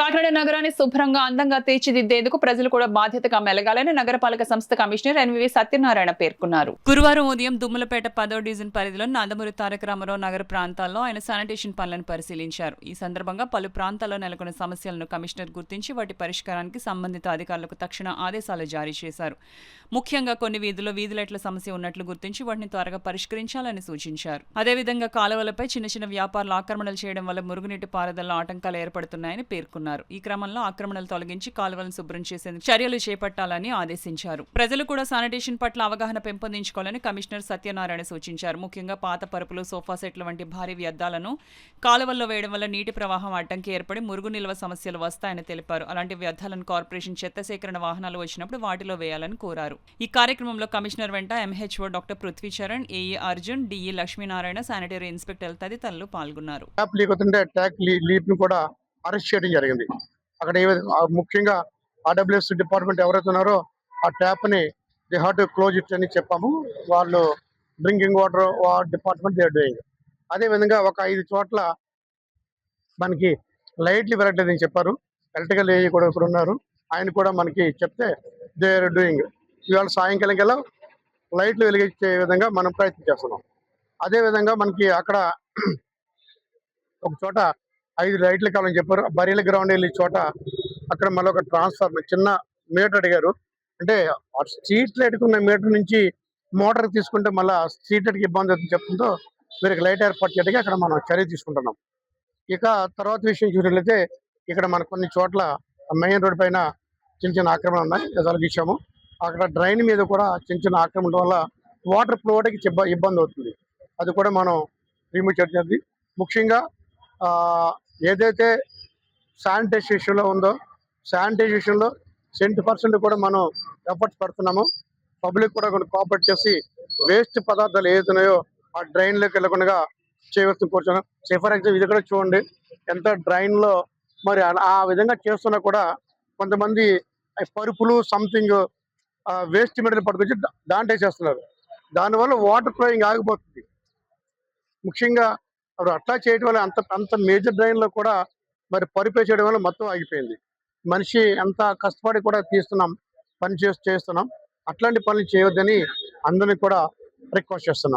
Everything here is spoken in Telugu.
కాకినాడ నగరాన్ని శుభ్రంగా అందంగా తీర్చిదిద్దేందుకు ప్రజలు కూడా బాధ్యతగా మెలగాలని నగరపాలక సంస్థ కమిషనర్ ఎన్వివి సత్యనారాయణ పేర్కొన్నారు. గురువారం ఉదయం దుమ్మలపేట 10వ డివిజన్ పరిధిలో నందమూరి తారక రామారావు నగర ప్రాంతాల్లో ఆయన శానిటేషన్ పనులను పరిశీలించారు. ఈ సందర్భంగా పలు ప్రాంతాల్లో నెలకొన్న సమస్యలను కమిషనర్ గుర్తించి వాటి పరిష్కారానికి సంబంధిత అధికారులకు తక్షణ ఆదేశాలు జారీ చేశారు. ముఖ్యంగా కొన్ని వీధుల్లో వీధి లైట్ల సమస్య ఉన్నట్లు గుర్తించి వాటిని త్వరగా పరిష్కరించాలని సూచించారు. అదేవిధంగా కాలువలపై చిన్న చిన్న వ్యాపారులు ఆక్రమణలు చేయడం వల్ల మురుగునీటి పారుదలలో ఆటంకాలు ఏర్పడుతున్నాయని పేర్కొన్నారు. ఈ క్రమంలో ఆక్రమణలు తొలగించి కాలువలను శుభ్రం చేసేందుకు చర్యలు చేపట్టాలని ఆదేశించారు. ప్రజలు కూడా శానిటేషన్ పట్ల అవగాహన పెంపొందించుకోవాలని కమిషనర్ సత్యనారాయణ సూచించారు. ముఖ్యంగా పాత పరుపులు, సోఫా సెట్లు వంటి భారీ వ్యర్థాలను కాలువల్లో వేయడం వల్ల నీటి ప్రవాహం అడ్డంకి ఏర్పడి మురుగు నిల్వ సమస్యలు వస్తాయని తెలిపారు. అలాంటి వ్యర్థాలను కార్పొరేషన్ చెత్త సేకరణ వాహనాలు వచ్చినప్పుడు వాటిలో వేయాలని కోరారు. ఈ కార్యక్రమంలో కమిషనర్ వెంట MHO doctor Prithvi Charan, AE Arjun, DE Lakshminarayana, sanitary inspector తదితరులు పాల్గొన్నారు. అరెస్ట్ చేయడం జరిగింది. అక్కడ ముఖ్యంగా ఆర్డబ్ల్యూఎస్ డిపార్ట్మెంట్ ఎవరైతే ఉన్నారో ఆ ట్యాప్ ని they have to close it అని చెప్పాము. వాళ్ళు drinking water department they are doing. అదే విధంగా ఒక 5 చోట్ల మనకి లైట్లు వెలగలేదని చెప్పారు. ఎలక్ట్రికల్ ఏఈ కూడా ఇక్కడ ఉన్నారు, ఆయన కూడా మనకి చెప్తే దే ఆర్ డూయింగ్. ఇవాళ సాయంకాలం కల్లా లైట్లు వెలిగించే విధంగా మనం ప్రయత్నం చేస్తున్నాం. అదే విధంగా మనకి అక్కడ ఒక చోట 5 లైట్లు కావాలని చెప్పారు. బరీల గ్రౌండ్ వెళ్ళే చోట అక్కడ మళ్ళీ ఒక ట్రాన్స్ఫార్మర్ చిన్న మీటర్ అడిగారు. అంటే స్ట్రీట్ లైట్కి ఉన్న మీటర్ నుంచి మోటార్ తీసుకుంటే మళ్ళీ స్ట్రీట్ లైట్కి ఇబ్బంది అవుతుంది చెప్తుందో వీరికి లైట్ ఏర్పాటు చేయడానికి అక్కడ మనం చర్య తీసుకుంటున్నాం. ఇక తర్వాత విషయం చూసినట్లయితే ఇక్కడ మనకు కొన్ని చోట్ల మెయిన్ రోడ్ పైన చిన్న చిన్న ఆక్రమణ ఉన్నాయి, గజాల విషయము. అక్కడ డ్రైన్ మీద కూడా చిన్న చిన్న ఆక్రమణ వల్ల వాటర్ ఫ్లోకి ఇబ్బంది అవుతుంది. అది కూడా మనం రిమూవ్ చేయాలి. ముఖ్యంగా ఏదైతే శానిటైజేషన్లో ఉందో శానిటైజేషన్లో 100% కూడా మనం ఎఫర్ట్స్ పెడుతున్నాము. పబ్లిక్ కూడా కొన్ని కోఆపరేట్ చేసి వేస్ట్ పదార్థాలు ఏదైతున్నాయో ఆ డ్రైన్లోకి వెళ్ళకుండా చేయవలసిన కూర్చున్నాం. ఫర్ ఎగ్జాంపుల్ ఇది కూడా చూడండి, ఎంత డ్రైన్లో మరి ఆ విధంగా చేస్తున్నా కూడా కొంతమంది పరుపులు సంథింగ్ వేస్ట్ మెటీరియల్ పట్టుకొచ్చి దాంట్లో వేసేస్తున్నారు. దానివల్ల వాటర్ ఫ్లోయింగ్ ఆగిపోతుంది. ముఖ్యంగా అప్పుడు అట్లా చేయడం వల్ల అంత మేజర్ డ్రైన్ లో కూడా మరి పరుపే చేయడం వల్ల మొత్తం ఆగిపోయింది. మనిషి ఎంత కష్టపడి కూడా పని చేస్తున్నాం. అట్లాంటి పనులు చేయొద్దని అందరినీ కూడా రిక్వెస్ట్ చేస్తున్నాం.